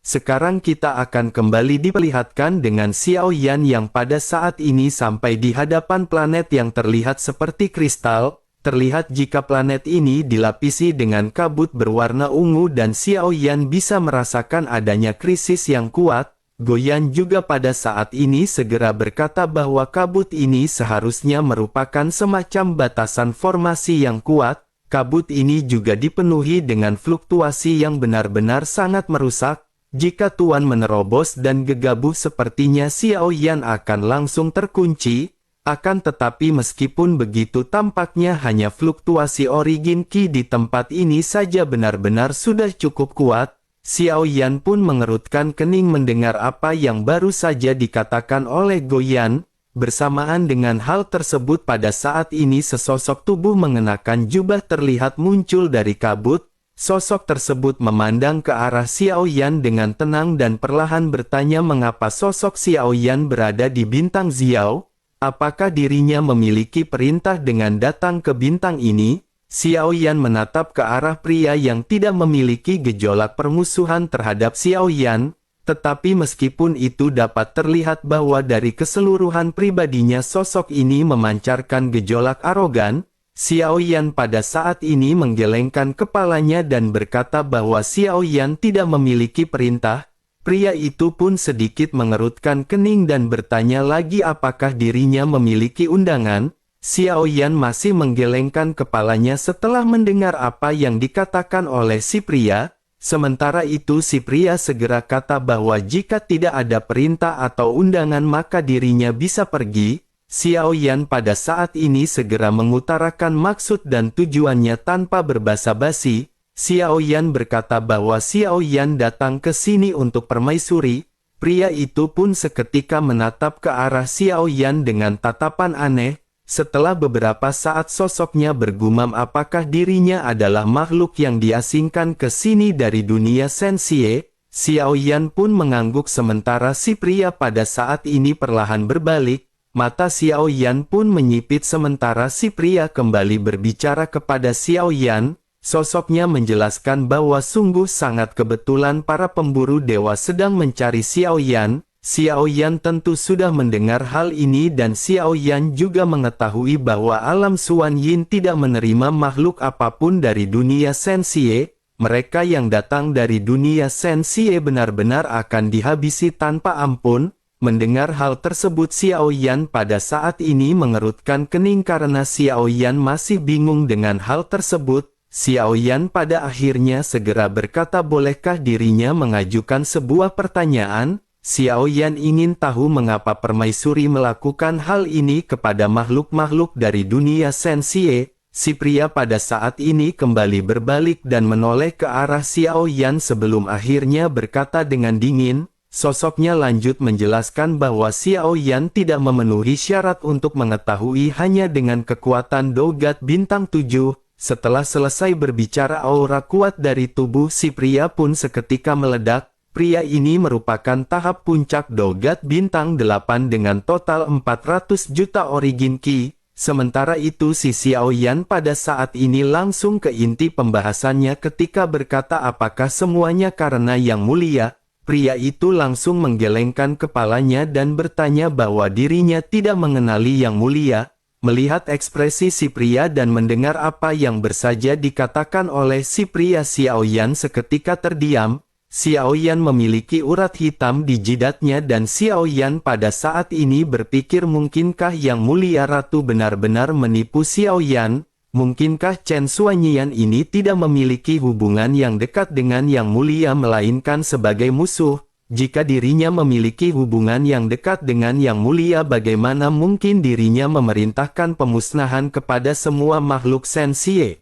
Sekarang kita akan kembali diperlihatkan dengan Xiao Yan yang pada saat ini sampai di hadapan planet yang terlihat seperti kristal. Terlihat jika planet ini dilapisi dengan kabut berwarna ungu dan Xiao Yan bisa merasakan adanya krisis yang kuat. Goyan juga pada saat ini segera berkata bahwa kabut ini seharusnya merupakan semacam batasan formasi yang kuat. Kabut ini juga dipenuhi dengan fluktuasi yang benar-benar sangat merusak. Jika Tuan menerobos dan gegabah sepertinya Xiao Yan akan langsung terkunci. Akan tetapi meskipun begitu tampaknya hanya fluktuasi origin Qi di tempat ini saja benar-benar sudah cukup kuat. Xiao Yan pun mengerutkan kening mendengar apa yang baru saja dikatakan oleh Goyan. Bersamaan dengan hal tersebut pada saat ini sesosok tubuh mengenakan jubah terlihat muncul dari kabut. Sosok tersebut memandang ke arah Xiao Yan dengan tenang dan perlahan bertanya mengapa sosok Xiao Yan berada di bintang Xiao. Apakah dirinya memiliki perintah dengan datang ke bintang ini? Xiao Yan menatap ke arah pria yang tidak memiliki gejolak permusuhan terhadap Xiao Yan. Tetapi meskipun itu dapat terlihat bahwa dari keseluruhan pribadinya sosok ini memancarkan gejolak arogan, Xiao Yan pada saat ini menggelengkan kepalanya dan berkata bahwa Xiao Yan tidak memiliki perintah. Pria itu pun sedikit mengerutkan kening dan bertanya lagi apakah dirinya memiliki undangan. Xiao Yan masih menggelengkan kepalanya setelah mendengar apa yang dikatakan oleh si pria. Sementara itu si pria segera kata bahwa jika tidak ada perintah atau undangan maka dirinya bisa pergi. Xiao Yan pada saat ini segera mengutarakan maksud dan tujuannya tanpa berbasa-basi. Xiao Yan berkata bahwa Xiao Yan datang ke sini untuk permaisuri. Pria itu pun seketika menatap ke arah Xiao Yan dengan tatapan aneh. Setelah beberapa saat sosoknya bergumam apakah dirinya adalah makhluk yang diasingkan ke sini dari dunia Sensie. Xiao Yan pun mengangguk sementara si pria pada saat ini perlahan berbalik. Mata Xiao Yan pun menyipit sementara si pria kembali berbicara kepada Xiao Yan. Sosoknya menjelaskan bahwa sungguh sangat kebetulan para pemburu dewa sedang mencari Xiao Yan. Xiao Yan tentu sudah mendengar hal ini dan Xiao Yan juga mengetahui bahwa alam Suan Yin tidak menerima makhluk apapun dari dunia Sensie. Mereka yang datang dari dunia Sensie benar-benar akan dihabisi tanpa ampun. Mendengar hal tersebut Xiao Yan pada saat ini mengerutkan kening karena Xiao Yan masih bingung dengan hal tersebut. Xiao Yan pada akhirnya segera berkata bolehkah dirinya mengajukan sebuah pertanyaan? Xiao Yan ingin tahu mengapa permaisuri melakukan hal ini kepada makhluk-makhluk dari dunia Sensie. Si pria pada saat ini kembali berbalik dan menoleh ke arah Xiao Yan sebelum akhirnya berkata dengan dingin. Sosoknya lanjut menjelaskan bahwa Xiao Yan tidak memenuhi syarat untuk mengetahui hanya dengan kekuatan Dogat bintang 7. Setelah selesai berbicara aura kuat dari tubuh si pria pun seketika meledak. Pria ini merupakan tahap puncak Dogat bintang 8 dengan total 400 juta origin Qi. Sementara itu si Xiao Yan pada saat ini langsung ke inti pembahasannya ketika berkata apakah semuanya karena Yang Mulia. Pria itu langsung menggelengkan kepalanya dan bertanya bahwa dirinya tidak mengenali Yang Mulia. Melihat ekspresi si pria dan mendengar apa yang bersaja dikatakan oleh si pria Xiao Yan seketika terdiam. Xiao Yan memiliki urat hitam di jidatnya dan Xiao Yan pada saat ini berpikir mungkinkah Yang Mulia Ratu benar-benar menipu Xiao Yan? Mungkinkah Chen Xuanyian ini tidak memiliki hubungan yang dekat dengan Yang Mulia melainkan sebagai musuh? Jika dirinya memiliki hubungan yang dekat dengan Yang Mulia bagaimana mungkin dirinya memerintahkan pemusnahan kepada semua makhluk Sensie?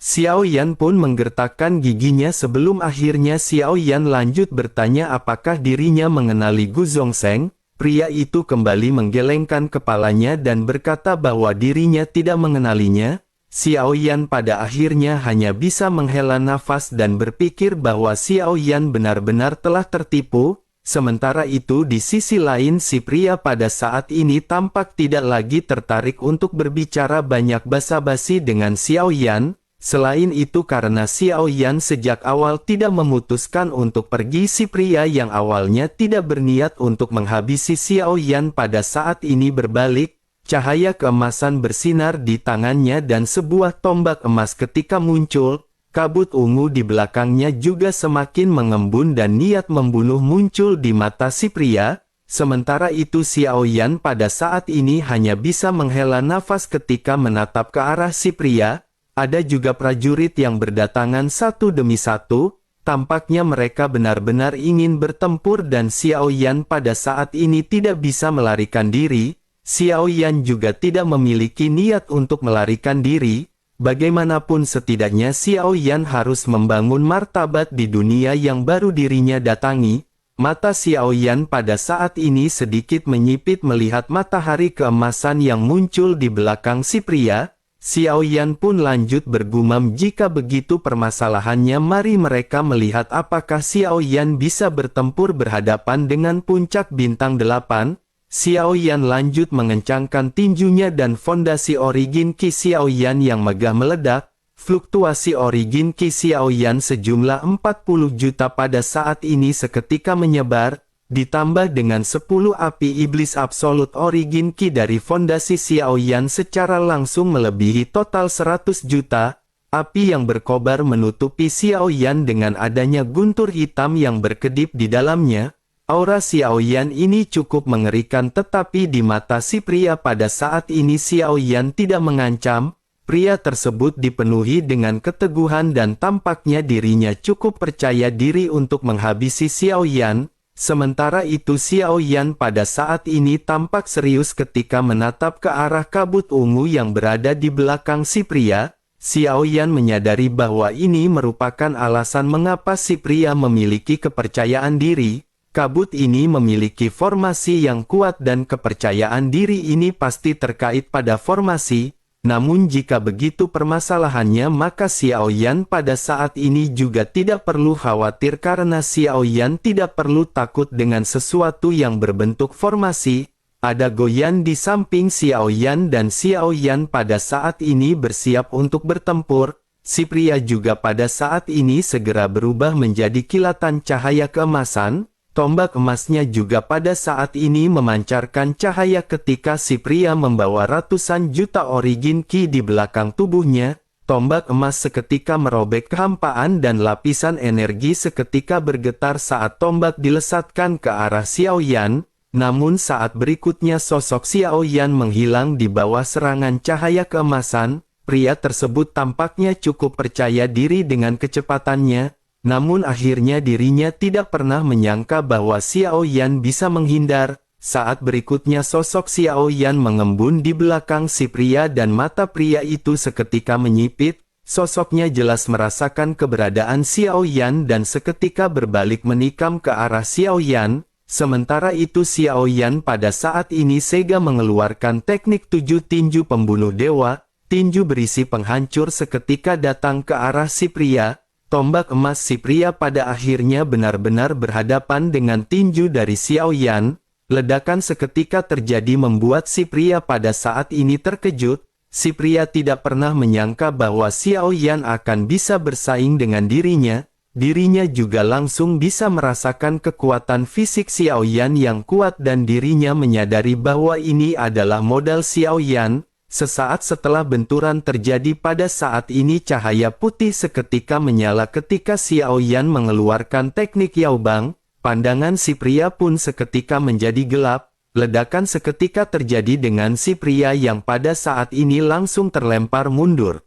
Xiao Yan pun menggertakkan giginya sebelum akhirnya Xiao Yan lanjut bertanya apakah dirinya mengenali Gu Zongsheng. Pria itu kembali menggelengkan kepalanya dan berkata bahwa dirinya tidak mengenalinya. Xiao Yan pada akhirnya hanya bisa menghela nafas dan berpikir bahwa Xiao Yan benar-benar telah tertipu. Sementara itu di sisi lain si pria pada saat ini tampak tidak lagi tertarik untuk berbicara banyak basa-basi dengan Xiao Yan. Selain itu karena Xiao Yan sejak awal tidak memutuskan untuk pergi, si pria yang awalnya tidak berniat untuk menghabisi Xiao Yan pada saat ini berbalik. Cahaya keemasan bersinar di tangannya dan sebuah tombak emas ketika muncul. Kabut ungu di belakangnya juga semakin mengembun dan niat membunuh muncul di mata si pria. Sementara itu Xiao Yan pada saat ini hanya bisa menghela nafas ketika menatap ke arah si pria. Ada juga prajurit yang berdatangan satu demi satu. Tampaknya mereka benar-benar ingin bertempur dan Xiao Yan pada saat ini tidak bisa melarikan diri. Xiao Yan juga tidak memiliki niat untuk melarikan diri. Bagaimanapun setidaknya Xiao Yan harus membangun martabat di dunia yang baru dirinya datangi. Mata Xiao Yan pada saat ini sedikit menyipit melihat matahari keemasan yang muncul di belakang si pria. Xiao Yan pun lanjut bergumam, jika begitu permasalahannya mari mereka melihat apakah Xiao Yan bisa bertempur berhadapan dengan puncak bintang 8. Xiao Yan lanjut mengencangkan tinjunya dan fondasi origin Qi Xiao Yan yang megah meledak. Fluktuasi origin Qi Xiao Yan sejumlah 40 juta pada saat ini seketika menyebar, ditambah dengan 10 api iblis absolut origin Qi dari fondasi Xiao Yan secara langsung melebihi total 100 juta. Api yang berkobar menutupi Xiao Yan dengan adanya guntur hitam yang berkedip di dalamnya. Aura Xiao Yan ini cukup mengerikan, tetapi di mata si pria pada saat ini Xiao Yan tidak mengancam. Pria tersebut dipenuhi dengan keteguhan dan tampaknya dirinya cukup percaya diri untuk menghabisi Xiao Yan. Sementara itu Xiao Yan pada saat ini tampak serius ketika menatap ke arah kabut ungu yang berada di belakang si pria. Xiao Yan menyadari bahwa ini merupakan alasan mengapa si pria memiliki kepercayaan diri. Kabut ini memiliki formasi yang kuat dan kepercayaan diri ini pasti terkait pada formasi. Namun jika begitu permasalahannya, maka Xiao Yan pada saat ini juga tidak perlu khawatir karena Xiao Yan tidak perlu takut dengan sesuatu yang berbentuk formasi. Ada Goyan di samping Xiao Yan dan Xiao Yan pada saat ini bersiap untuk bertempur. Si pria juga pada saat ini segera berubah menjadi kilatan cahaya keemasan. Tombak emasnya juga pada saat ini memancarkan cahaya ketika si pria membawa ratusan juta origin Qi di belakang tubuhnya. Tombak emas seketika merobek kehampaan dan lapisan energi seketika bergetar saat tombak dilesatkan ke arah Xiao Yan. Namun saat berikutnya sosok Xiao Yan menghilang di bawah serangan cahaya keemasan. Pria tersebut tampaknya cukup percaya diri dengan kecepatannya. Namun akhirnya dirinya tidak pernah menyangka bahwa Xiao Yan bisa menghindar. Saat berikutnya sosok Xiao Yan mengembun di belakang si pria dan mata pria itu seketika menyipit. Sosoknya jelas merasakan keberadaan Xiao Yan dan seketika berbalik menikam ke arah Xiao Yan. Sementara itu Xiao Yan pada saat ini segera mengeluarkan teknik 7 tinju pembunuh dewa. Tinju berisi penghancur seketika datang ke arah si pria. Tombak emas si pria pada akhirnya benar-benar berhadapan dengan tinju dari Xiao Yan. Ledakan seketika terjadi membuat si pria pada saat ini terkejut. Si pria tidak pernah menyangka bahwa Xiao Yan akan bisa bersaing dengan dirinya. Dirinya juga langsung bisa merasakan kekuatan fisik Xiao Yan yang kuat dan dirinya menyadari bahwa ini adalah modal Xiao Yan. Sesaat setelah benturan terjadi pada saat ini cahaya putih seketika menyala ketika Xiao Yan mengeluarkan teknik Yaobang. Pandangan si pria pun seketika menjadi gelap. Ledakan seketika terjadi dengan si pria yang pada saat ini langsung terlempar mundur.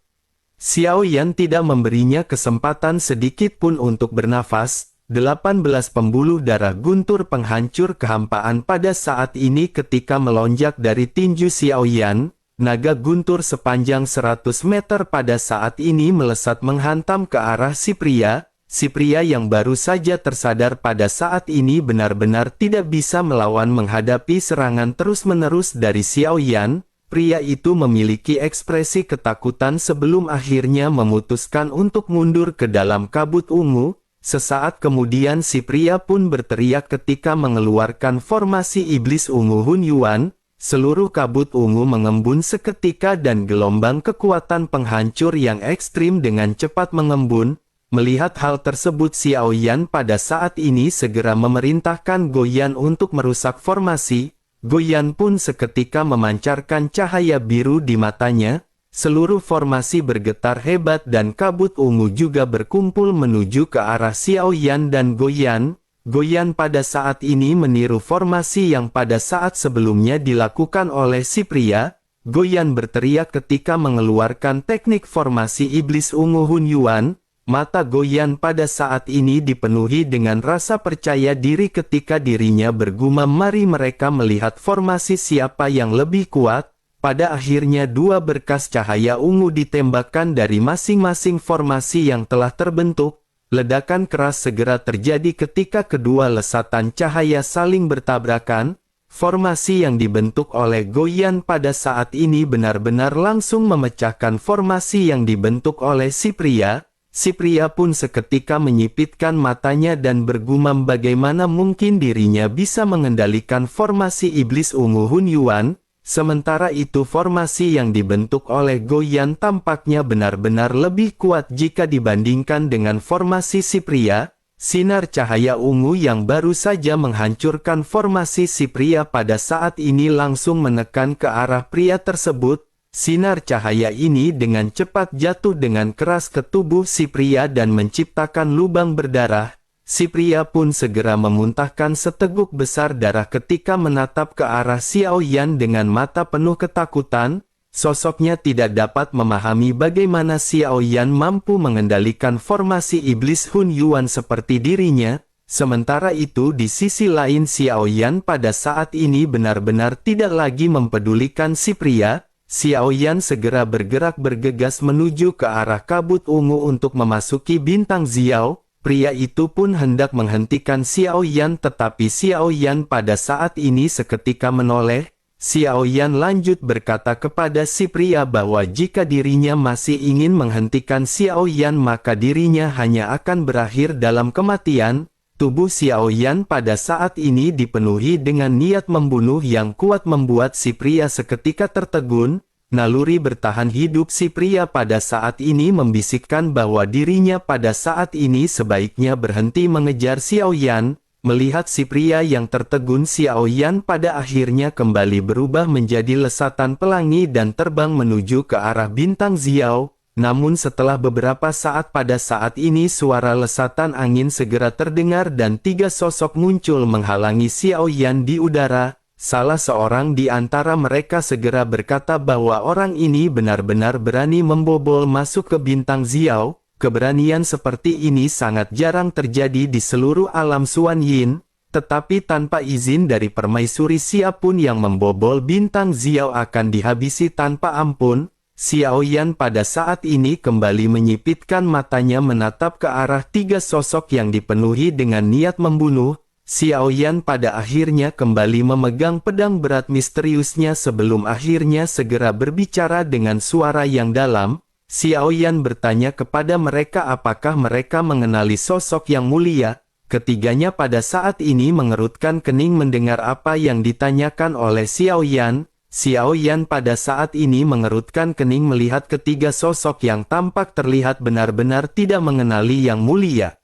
Xiao Yan tidak memberinya kesempatan sedikit pun untuk bernafas. 18 pembuluh darah guntur penghancur kehampaan pada saat ini ketika melonjak dari tinju Xiao Yan. Naga guntur sepanjang 100 meter pada saat ini melesat menghantam ke arah si pria. Si pria yang baru saja tersadar pada saat ini benar-benar tidak bisa melawan menghadapi serangan terus-menerus dari Xiao Yan. Pria itu memiliki ekspresi ketakutan sebelum akhirnya memutuskan untuk mundur ke dalam kabut ungu. Sesaat kemudian si pria pun berteriak ketika mengeluarkan formasi iblis ungu Hun Yuan. seluruh kabut ungu mengembun seketika dan gelombang kekuatan penghancur yang ekstrim dengan cepat mengembun. Melihat hal tersebut, Xiao Yan pada saat ini segera memerintahkan Goyan untuk merusak formasi. Goyan pun seketika memancarkan cahaya biru di matanya. Seluruh formasi bergetar hebat dan kabut ungu juga berkumpul menuju ke arah Xiao Yan dan Goyan. Goyan pada saat ini meniru formasi yang pada saat sebelumnya dilakukan oleh si pria. Goyan berteriak ketika mengeluarkan teknik formasi iblis ungu Hun Yuan. Mata Goyan pada saat ini dipenuhi dengan rasa percaya diri ketika dirinya bergumam, mari mereka melihat formasi siapa yang lebih kuat. Pada akhirnya dua berkas cahaya ungu ditembakkan dari masing-masing formasi yang telah terbentuk. Ledakan keras segera terjadi ketika kedua lesatan cahaya saling bertabrakan. Formasi yang dibentuk oleh Goyan pada saat ini benar-benar langsung memecahkan formasi yang dibentuk oleh si pria. Si pria pun seketika menyipitkan matanya dan bergumam bagaimana mungkin dirinya bisa mengendalikan formasi iblis ungu Hun Yuan. Sementara itu formasi yang dibentuk oleh Goyan tampaknya benar-benar lebih kuat jika dibandingkan dengan formasi si pria. Sinar cahaya ungu yang baru saja menghancurkan formasi si pria pada saat ini langsung menekan ke arah pria tersebut. Sinar cahaya ini dengan cepat jatuh dengan keras ke tubuh si pria dan menciptakan lubang berdarah. Si pria pun segera memuntahkan seteguk besar darah ketika menatap ke arah Xiao Yan dengan mata penuh ketakutan. Sosoknya tidak dapat memahami bagaimana Xiao Yan mampu mengendalikan formasi iblis Hun Yuan seperti dirinya. Sementara itu di sisi lain Xiao Yan pada saat ini benar-benar tidak lagi mempedulikan si pria. Xiao Yan segera bergerak bergegas menuju ke arah kabut ungu untuk memasuki bintang Xiao. Pria itu pun hendak menghentikan Xiao Yan, tetapi Xiao Yan pada saat ini seketika menoleh. Xiao Yan lanjut berkata kepada si pria bahwa jika dirinya masih ingin menghentikan Xiao Yan maka dirinya hanya akan berakhir dalam kematian. Tubuh Xiao Yan pada saat ini dipenuhi dengan niat membunuh yang kuat membuat si pria seketika tertegun. Naluri bertahan hidup si pria pada saat ini membisikkan bahwa dirinya pada saat ini sebaiknya berhenti mengejar Xiao Yan. Melihat si pria yang tertegun, Xiao Yan pada akhirnya kembali berubah menjadi lesatan pelangi dan terbang menuju ke arah bintang Xiao. Namun setelah beberapa saat pada saat ini suara lesatan angin segera terdengar dan tiga sosok muncul menghalangi Xiao Yan di udara. Salah seorang di antara mereka segera berkata bahwa orang ini benar-benar berani membobol masuk ke bintang Xiao. Keberanian seperti ini sangat jarang terjadi di seluruh alam Xuan Yin. Tetapi tanpa izin dari permaisuri siapapun yang membobol bintang Xiao akan dihabisi tanpa ampun. Xiao Yan pada saat ini kembali menyipitkan matanya menatap ke arah tiga sosok yang dipenuhi dengan niat membunuh. Xiao Yan pada akhirnya kembali memegang pedang berat misteriusnya sebelum akhirnya segera berbicara dengan suara yang dalam. Xiao Yan bertanya kepada mereka apakah mereka mengenali sosok yang mulia. Ketiganya pada saat ini mengerutkan kening mendengar apa yang ditanyakan oleh Xiao Yan. Xiao Yan pada saat ini mengerutkan kening melihat ketiga sosok yang tampak terlihat benar-benar tidak mengenali yang mulia.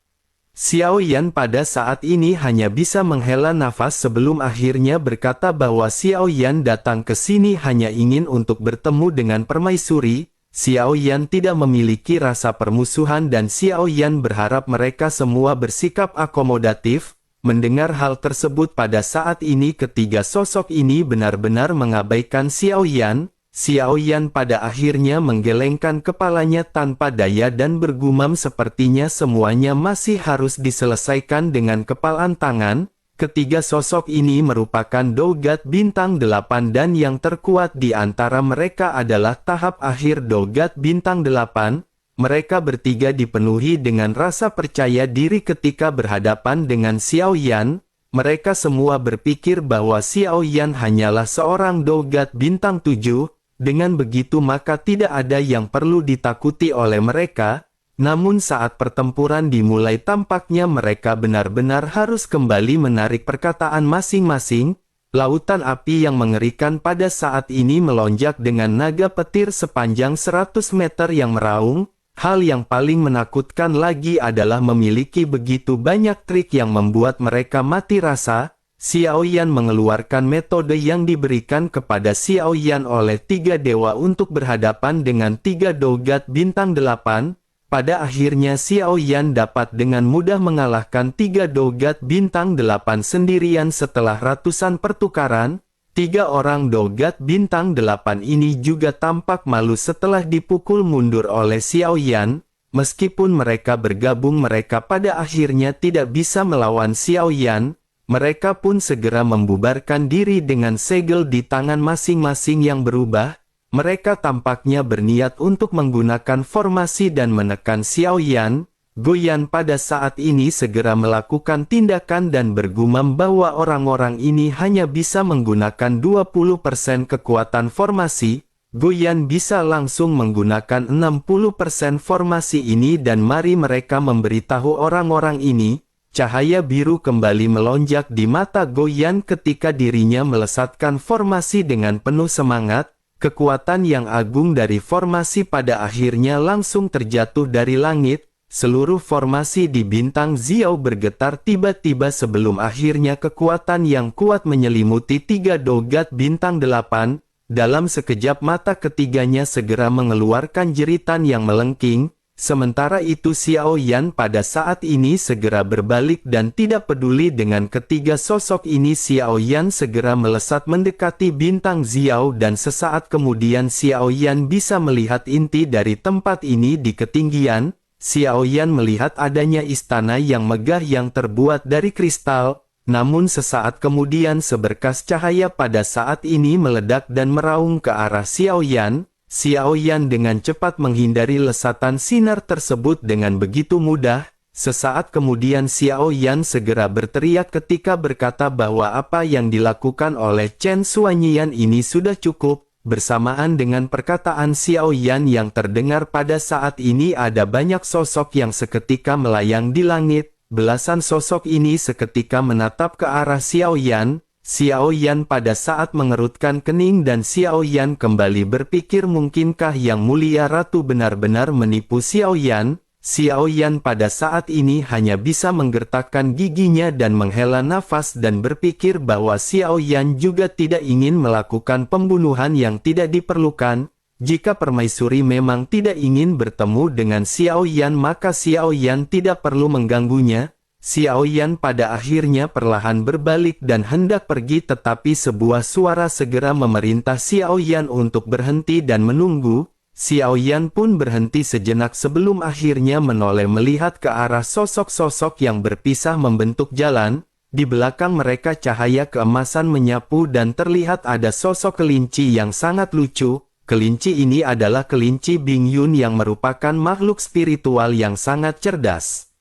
Xiao Yan pada saat ini hanya bisa menghela nafas sebelum akhirnya berkata bahwa Xiao Yan datang ke sini hanya ingin untuk bertemu dengan permaisuri. Xiao Yan tidak memiliki rasa permusuhan dan Xiao Yan berharap mereka semua bersikap akomodatif. Mendengar hal tersebut pada saat ini ketiga sosok ini benar-benar mengabaikan Xiao Yan. Xiao Yan pada akhirnya menggelengkan kepalanya tanpa daya dan bergumam sepertinya semuanya masih harus diselesaikan dengan kepalan tangan. Ketiga sosok ini merupakan Dogat Bintang 8 dan yang terkuat di antara mereka adalah tahap akhir Dogat Bintang 8. Mereka bertiga dipenuhi dengan rasa percaya diri ketika berhadapan dengan Xiao Yan. Mereka semua berpikir bahwa Xiao Yan hanyalah seorang Dogat Bintang 7. Dengan begitu maka tidak ada yang perlu ditakuti oleh mereka. Namun saat pertempuran dimulai tampaknya mereka benar-benar harus kembali menarik perkataan masing-masing. Lautan api yang mengerikan pada saat ini melonjak dengan naga petir sepanjang 100 meter yang meraung. Hal yang paling menakutkan lagi adalah memiliki begitu banyak trik yang membuat mereka mati rasa. Xiao Yan mengeluarkan metode yang diberikan kepada Xiao Yan oleh 3 dewa untuk berhadapan dengan 3 dogat bintang 8. Pada akhirnya Xiao Yan dapat dengan mudah mengalahkan 3 dogat bintang 8 sendirian setelah ratusan pertukaran. 3 orang dogat bintang 8 ini juga tampak malu setelah dipukul mundur oleh Xiao Yan. Meskipun mereka bergabung, mereka pada akhirnya tidak bisa melawan Xiao Yan. Mereka pun segera membubarkan diri dengan segel di tangan masing-masing yang berubah. Mereka tampaknya berniat untuk menggunakan formasi dan menekan Xiao Yan. Goyan pada saat ini segera melakukan tindakan dan bergumam bahwa orang-orang ini hanya bisa menggunakan 20% kekuatan formasi. Goyan bisa langsung menggunakan 60% formasi ini dan mari mereka memberitahu orang-orang ini. Cahaya biru kembali melonjak di mata Goyan ketika dirinya melesatkan formasi dengan penuh semangat. Kekuatan yang agung dari formasi pada akhirnya langsung terjatuh dari langit. Seluruh formasi di bintang Xiao bergetar tiba-tiba sebelum akhirnya kekuatan yang kuat menyelimuti 3 dogat bintang 8. Dalam sekejap mata ketiganya segera mengeluarkan jeritan yang melengking. Sementara itu Xiao Yan pada saat ini segera berbalik dan tidak peduli dengan ketiga sosok ini. Xiao Yan segera melesat mendekati bintang Xiao dan sesaat kemudian Xiao Yan bisa melihat inti dari tempat ini di ketinggian. Xiao Yan melihat adanya istana yang megah yang terbuat dari kristal. Namun sesaat kemudian seberkas cahaya pada saat ini meledak dan meraung ke arah Xiao Yan. Xiao Yan dengan cepat menghindari lesatan sinar tersebut dengan begitu mudah. Sesaat kemudian Xiao Yan segera berteriak ketika berkata bahwa apa yang dilakukan oleh Chen Xuanyian ini sudah cukup. Bersamaan dengan perkataan Xiao Yan yang terdengar pada saat ini ada banyak sosok yang seketika melayang di langit. Belasan sosok ini seketika menatap ke arah Xiao Yan. Xiao Yan pada saat mengerutkan kening dan Xiao Yan kembali berpikir mungkinkah Yang Mulia Ratu benar-benar menipu Xiao Yan. Xiao Yan pada saat ini hanya bisa menggertakkan giginya dan menghela nafas dan berpikir bahwa Xiao Yan juga tidak ingin melakukan pembunuhan yang tidak diperlukan. Jika permaisuri memang tidak ingin bertemu dengan Xiao Yan maka Xiao Yan tidak perlu mengganggunya. Xiao Yan pada akhirnya perlahan berbalik dan hendak pergi tetapi sebuah suara segera memerintah Xiao Yan untuk berhenti dan menunggu. Xiao Yan pun berhenti sejenak sebelum akhirnya menoleh melihat ke arah sosok-sosok yang berpisah membentuk jalan. Di belakang mereka cahaya keemasan menyapu dan terlihat ada sosok kelinci yang sangat lucu. Kelinci ini adalah kelinci Bing Yun yang merupakan makhluk spiritual yang sangat cerdas.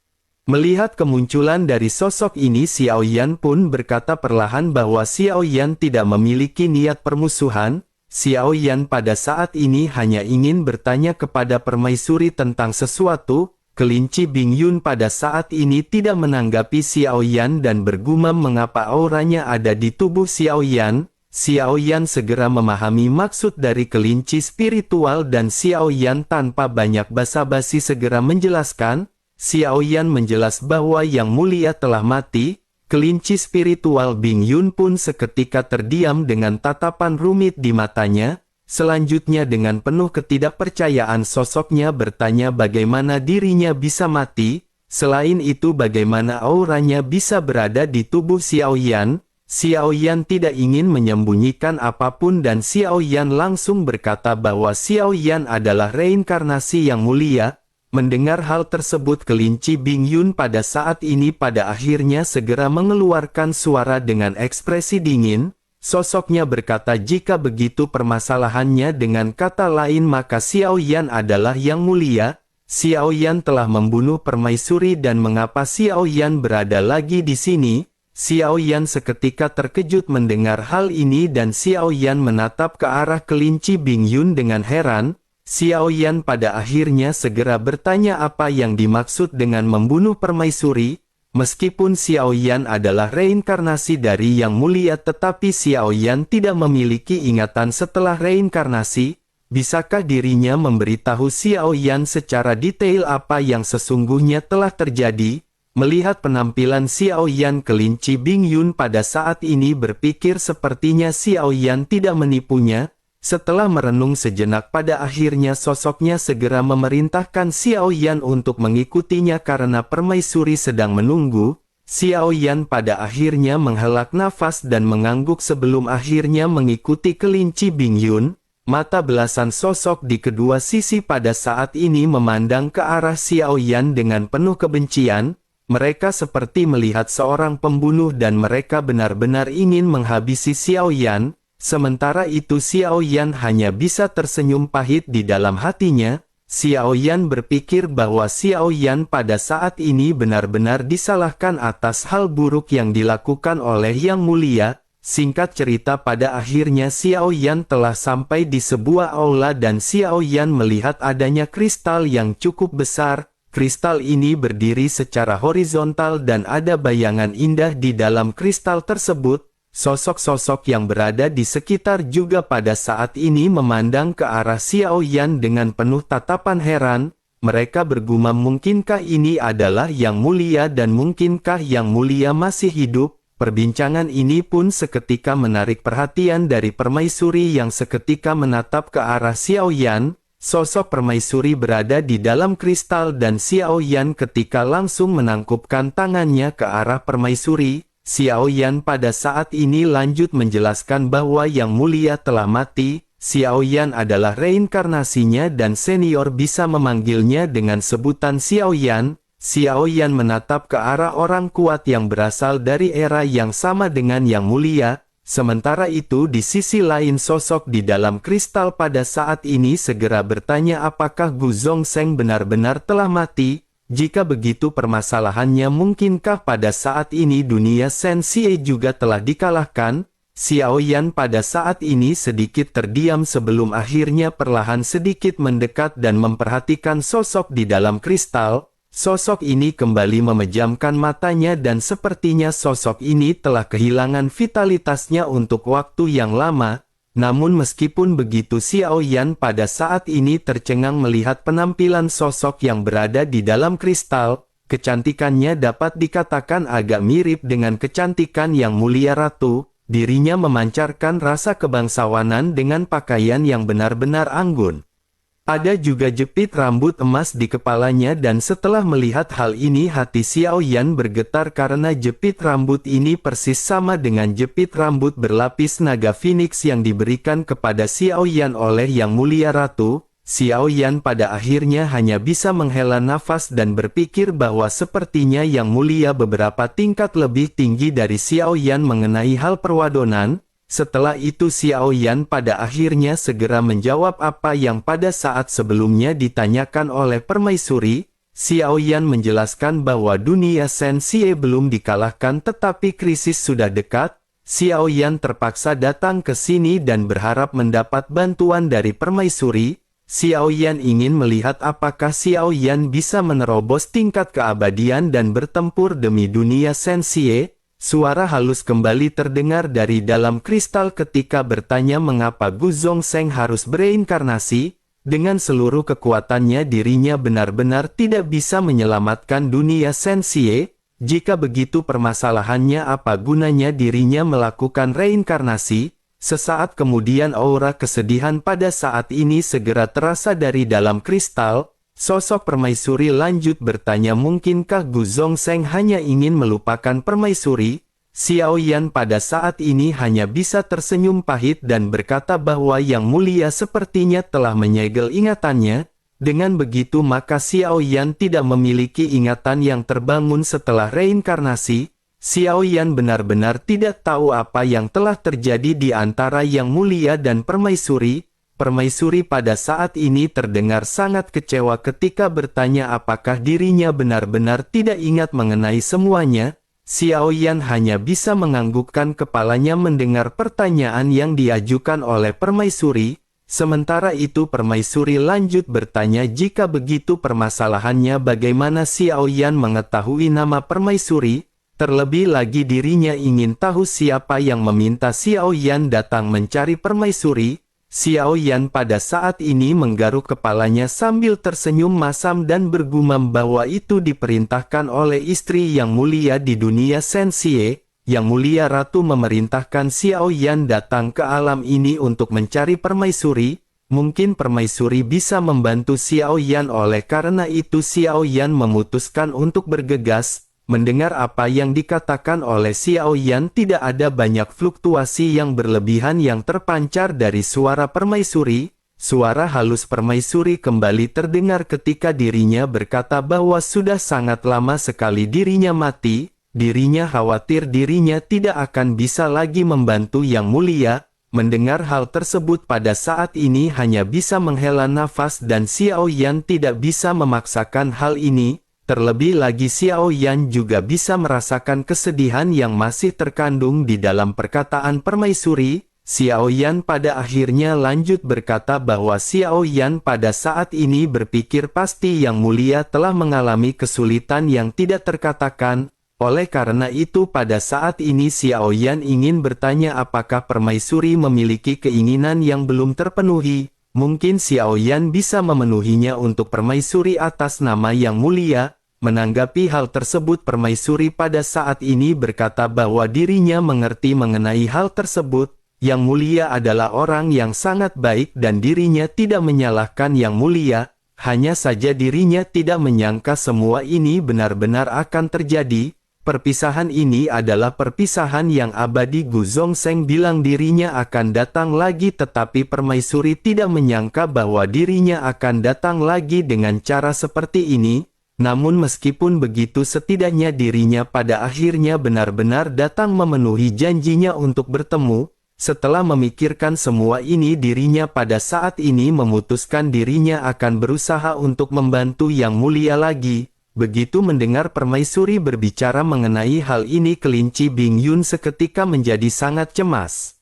Melihat kemunculan dari sosok ini Xiao Yan pun berkata perlahan bahwa Xiao Yan tidak memiliki niat permusuhan. Xiao Yan pada saat ini hanya ingin bertanya kepada permaisuri tentang sesuatu. Kelinci Bing Yun pada saat ini tidak menanggapi Xiao Yan dan bergumam mengapa auranya ada di tubuh Xiao Yan. Xiao Yan segera memahami maksud dari kelinci spiritual dan Xiao Yan tanpa banyak basa-basi segera menjelaskan. Xiao Yan menjelas bahwa Yang Mulia telah mati. Kelinci spiritual Bing Yun pun seketika terdiam dengan tatapan rumit di matanya. Selanjutnya dengan penuh ketidakpercayaan sosoknya bertanya bagaimana dirinya bisa mati. Selain itu bagaimana auranya bisa berada di tubuh Xiao Yan. Xiao Yan tidak ingin menyembunyikan apapun dan Xiao Yan langsung berkata bahwa Xiao Yan adalah reinkarnasi Yang Mulia. Mendengar hal tersebut kelinci Bing Yun pada saat ini pada akhirnya segera mengeluarkan suara dengan ekspresi dingin. Sosoknya berkata jika begitu permasalahannya dengan kata lain maka Xiao Yan adalah Yang Mulia. Xiao Yan telah membunuh permaisuri dan mengapa Xiao Yan berada lagi di sini? Xiao Yan seketika terkejut mendengar hal ini dan Xiao Yan menatap ke arah kelinci Bing Yun dengan heran. Xiao Yan pada akhirnya segera bertanya apa yang dimaksud dengan membunuh permaisuri. Meskipun Xiaoyan adalah reinkarnasi dari Yang Mulia tetapi Xiaoyan tidak memiliki ingatan setelah reinkarnasi. Bisakah dirinya memberitahu Xiaoyan secara detail apa yang sesungguhnya telah terjadi? Melihat penampilan Xiaoyan, kelinci Bingyun pada saat ini berpikir sepertinya Xiaoyan tidak menipunya. Setelah merenung sejenak pada akhirnya sosoknya segera memerintahkan Xiaoyan untuk mengikutinya karena permaisuri sedang menunggu. Xiaoyan pada akhirnya menghela nafas dan mengangguk sebelum akhirnya mengikuti kelinci Bingyun. Mata belasan sosok di kedua sisi pada saat ini memandang ke arah Xiaoyan dengan penuh kebencian. Mereka seperti melihat seorang pembunuh dan mereka benar-benar ingin menghabisi Xiaoyan. Sementara itu Xiaoyan hanya bisa tersenyum pahit di dalam hatinya. Xiaoyan berpikir bahwa Xiaoyan pada saat ini benar-benar disalahkan atas hal buruk yang dilakukan oleh Yang Mulia. Singkat cerita pada akhirnya Xiaoyan telah sampai di sebuah aula dan Xiaoyan melihat adanya kristal yang cukup besar. Kristal ini berdiri secara horizontal dan ada bayangan indah di dalam kristal tersebut. Sosok-sosok yang berada di sekitar juga pada saat ini memandang ke arah Xiaoyan dengan penuh tatapan heran. Mereka bergumam, mungkinkah ini adalah Yang Mulia dan mungkinkah Yang Mulia masih hidup? Perbincangan ini pun seketika menarik perhatian dari permaisuri yang seketika menatap ke arah Xiaoyan. Sosok permaisuri berada di dalam kristal dan Xiaoyan ketika langsung menangkupkan tangannya ke arah permaisuri. Xiaoyan pada saat ini lanjut menjelaskan bahwa Yang Mulia telah mati. Xiaoyan adalah reinkarnasinya dan senior bisa memanggilnya dengan sebutan Xiaoyan. Xiaoyan menatap ke arah orang kuat yang berasal dari era yang sama dengan Yang Mulia. Sementara itu di sisi lain sosok di dalam kristal pada saat ini segera bertanya apakah Gu Zongsheng benar-benar telah mati. Jika begitu permasalahannya mungkinkah pada saat ini dunia Shenxie juga telah dikalahkan? Xiaoyan pada saat ini sedikit terdiam sebelum akhirnya perlahan sedikit mendekat dan memperhatikan sosok di dalam kristal. Sosok ini kembali memejamkan matanya dan sepertinya sosok ini telah kehilangan vitalitasnya untuk waktu yang lama. Namun meskipun begitu Xiaoyan pada saat ini tercengang melihat penampilan sosok yang berada di dalam kristal. Kecantikannya dapat dikatakan agak mirip dengan kecantikan Yang Mulia Ratu. Dirinya memancarkan rasa kebangsawanan dengan pakaian yang benar-benar anggun. Ada juga jepit rambut emas di kepalanya dan setelah melihat hal ini hati Xiaoyan bergetar karena jepit rambut ini persis sama dengan jepit rambut berlapis naga Phoenix yang diberikan kepada Xiaoyan oleh Yang Mulia Ratu. Xiaoyan pada akhirnya hanya bisa menghela nafas dan berpikir bahwa sepertinya Yang Mulia beberapa tingkat lebih tinggi dari Xiaoyan mengenai hal perwadonan. Setelah itu Xiaoyan pada akhirnya segera menjawab apa yang pada saat sebelumnya ditanyakan oleh permaisuri. Xiaoyan menjelaskan bahwa dunia Shenxie belum dikalahkan tetapi krisis sudah dekat. Xiaoyan terpaksa datang ke sini dan berharap mendapat bantuan dari permaisuri. Xiaoyan ingin melihat apakah Xiaoyan bisa menerobos tingkat keabadian dan bertempur demi dunia Shenxie. Suara halus kembali terdengar dari dalam kristal ketika bertanya mengapa Gu Zongsheng harus bereinkarnasi. Dengan seluruh kekuatannya dirinya benar-benar tidak bisa menyelamatkan dunia Shenxie. Jika begitu permasalahannya apa gunanya dirinya melakukan reinkarnasi? Sesaat kemudian aura kesedihan pada saat ini segera terasa dari dalam kristal. Sosok permaisuri lanjut bertanya mungkinkah Gu Zongsheng hanya ingin melupakan permaisuri? Xiaoyan pada saat ini hanya bisa tersenyum pahit dan berkata bahwa Yang Mulia sepertinya telah menyegel ingatannya. Dengan begitu maka Xiaoyan tidak memiliki ingatan yang terbangun setelah reinkarnasi. Xiaoyan benar-benar tidak tahu apa yang telah terjadi di antara Yang Mulia dan permaisuri. Permaisuri pada saat ini terdengar sangat kecewa ketika bertanya apakah dirinya benar-benar tidak ingat mengenai semuanya. Xiaoyan hanya bisa menganggukkan kepalanya mendengar pertanyaan yang diajukan oleh permaisuri. Sementara itu Permaisuri lanjut bertanya jika begitu permasalahannya bagaimana Xiao Yan mengetahui nama Permaisuri, terlebih lagi dirinya ingin tahu siapa yang meminta Xiao Yan datang mencari Permaisuri. Xiao Yan pada saat ini menggaruk kepalanya sambil tersenyum masam dan bergumam bahwa itu diperintahkan oleh istri yang mulia di dunia Sensie. Yang mulia Ratu memerintahkan Xiao Yan datang ke alam ini untuk mencari Permaisuri. Mungkin Permaisuri bisa membantu Xiao Yan, oleh karena itu Xiao Yan memutuskan untuk bergegas. Mendengar apa yang dikatakan oleh Xiao Yan, tidak ada banyak fluktuasi yang berlebihan yang terpancar dari suara Permaisuri. Suara halus Permaisuri kembali terdengar ketika dirinya berkata bahwa sudah sangat lama sekali dirinya mati. Dirinya khawatir dirinya tidak akan bisa lagi membantu Yang Mulia. Mendengar hal tersebut pada saat ini hanya bisa menghela nafas dan Xiao Yan tidak bisa memaksakan hal ini. Terlebih lagi Xiao Yan juga bisa merasakan kesedihan yang masih terkandung di dalam perkataan Permaisuri. Xiao Yan pada akhirnya lanjut berkata bahwa Xiao Yan pada saat ini berpikir pasti Yang Mulia telah mengalami kesulitan yang tidak terkatakan. Oleh karena itu pada saat ini Xiao Yan ingin bertanya apakah Permaisuri memiliki keinginan yang belum terpenuhi. Mungkin Xiao Yan bisa memenuhinya untuk Permaisuri atas nama Yang Mulia. Menanggapi hal tersebut Permaisuri pada saat ini berkata bahwa dirinya mengerti mengenai hal tersebut. Yang Mulia adalah orang yang sangat baik dan dirinya tidak menyalahkan Yang Mulia. Hanya saja dirinya tidak menyangka semua ini benar-benar akan terjadi. Perpisahan ini adalah perpisahan yang abadi. Gu Zongsheng bilang dirinya akan datang lagi, tetapi Permaisuri tidak menyangka bahwa dirinya akan datang lagi dengan cara seperti ini. Namun meskipun begitu setidaknya dirinya pada akhirnya benar-benar datang memenuhi janjinya untuk bertemu. Setelah memikirkan semua ini dirinya pada saat ini memutuskan dirinya akan berusaha untuk membantu Yang Mulia lagi. Begitu mendengar Permaisuri berbicara mengenai hal ini kelinci Bing Yun seketika menjadi sangat cemas.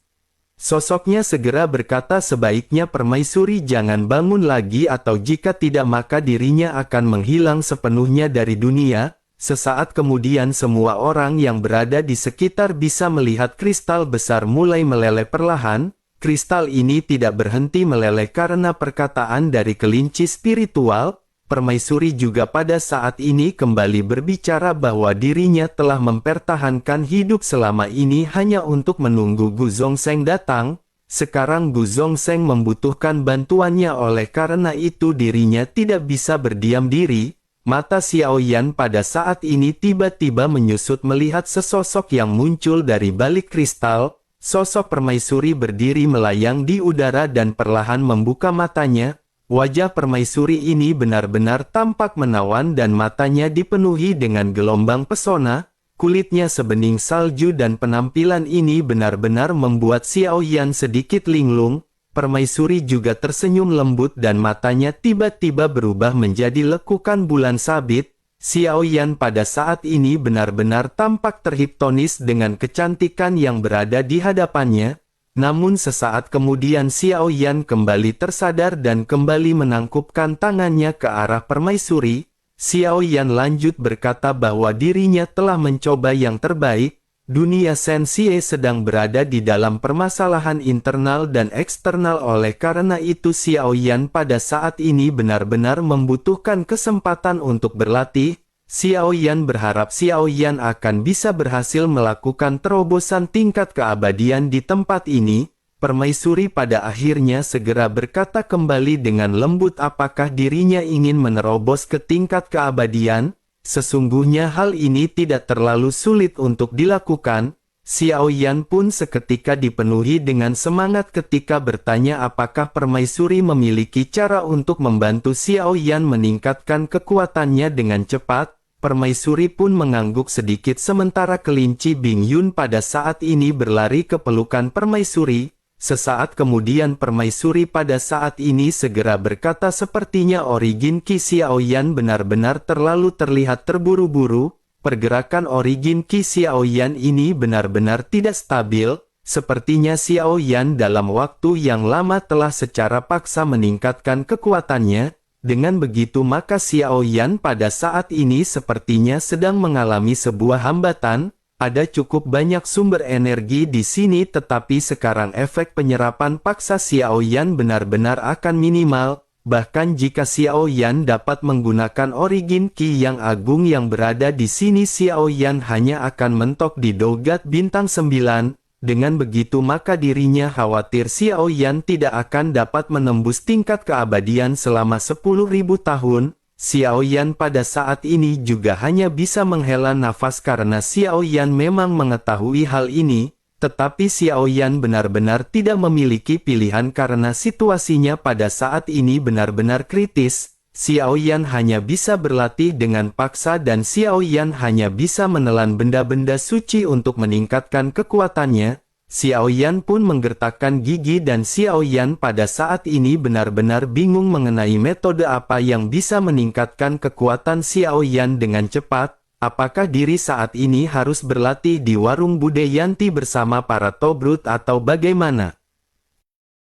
Sosoknya segera berkata sebaiknya Permaisuri jangan bangun lagi atau jika tidak maka dirinya akan menghilang sepenuhnya dari dunia. Sesaat kemudian semua orang yang berada di sekitar bisa melihat kristal besar mulai meleleh perlahan. Kristal ini tidak berhenti meleleh karena perkataan dari kelinci spiritual. Permaisuri juga pada saat ini kembali berbicara bahwa dirinya telah mempertahankan hidup selama ini hanya untuk menunggu Gu Zongsheng datang. Sekarang Gu Zongsheng membutuhkan bantuannya, oleh karena itu dirinya tidak bisa berdiam diri. Mata Xiao Yan pada saat ini tiba-tiba menyusut melihat sesosok yang muncul dari balik kristal. Sosok Permaisuri berdiri melayang di udara dan perlahan membuka matanya. Wajah Permaisuri ini benar-benar tampak menawan dan matanya dipenuhi dengan gelombang pesona. Kulitnya sebening salju dan penampilan ini benar-benar membuat Xiao Yan sedikit linglung. Permaisuri juga tersenyum lembut dan matanya tiba-tiba berubah menjadi lekukan bulan sabit. Xiao Yan pada saat ini benar-benar tampak terhipnotis dengan kecantikan yang berada di hadapannya. Namun sesaat kemudian Xiao Yan kembali tersadar dan kembali menangkupkan tangannya ke arah Permaisuri. Xiao Yan lanjut berkata bahwa dirinya telah mencoba yang terbaik. Dunia Sensie sedang berada di dalam permasalahan internal dan eksternal, oleh karena itu Xiao Yan pada saat ini benar-benar membutuhkan kesempatan untuk berlatih. Xiao Yan berharap Xiao Yan akan bisa berhasil melakukan terobosan tingkat keabadian di tempat ini. Permaisuri pada akhirnya segera berkata kembali dengan lembut apakah dirinya ingin menerobos ke tingkat keabadian. Sesungguhnya hal ini tidak terlalu sulit untuk dilakukan. Xiao Yan pun seketika dipenuhi dengan semangat ketika bertanya apakah Permaisuri memiliki cara untuk membantu Xiao Yan meningkatkan kekuatannya dengan cepat. Permaisuri pun mengangguk sedikit sementara kelinci Bing Yun pada saat ini berlari ke pelukan Permaisuri. Sesaat kemudian Permaisuri pada saat ini segera berkata sepertinya origin Qi Xiao Yan benar-benar terlalu terlihat terburu-buru. Pergerakan origin Qi Xiao Yan ini benar-benar tidak stabil. Sepertinya Xiao Yan dalam waktu yang lama telah secara paksa meningkatkan kekuatannya. Dengan begitu maka Xiao Yan pada saat ini sepertinya sedang mengalami sebuah hambatan. Ada cukup banyak sumber energi di sini tetapi sekarang efek penyerapan paksa Xiao Yan benar-benar akan minimal. Bahkan jika Xiao Yan dapat menggunakan origin Qi yang agung yang berada di sini, Xiao Yan hanya akan mentok di dogat bintang 9. Dengan begitu maka dirinya khawatir Xiao Yan tidak akan dapat menembus tingkat keabadian selama 10.000 tahun. Xiao Yan pada saat ini juga hanya bisa menghela nafas karena Xiao Yan memang mengetahui hal ini. Tetapi Xiao Yan benar-benar tidak memiliki pilihan karena situasinya pada saat ini benar-benar kritis. Xiao Yan hanya bisa berlatih dengan paksa dan Xiao Yan hanya bisa menelan benda-benda suci untuk meningkatkan kekuatannya. Xiao Yan pun menggertakkan gigi dan Xiao Yan pada saat ini benar-benar bingung mengenai metode apa yang bisa meningkatkan kekuatan Xiao Yan dengan cepat. Apakah diri saat ini harus berlatih di warung Budayanti bersama para Tobrut atau bagaimana?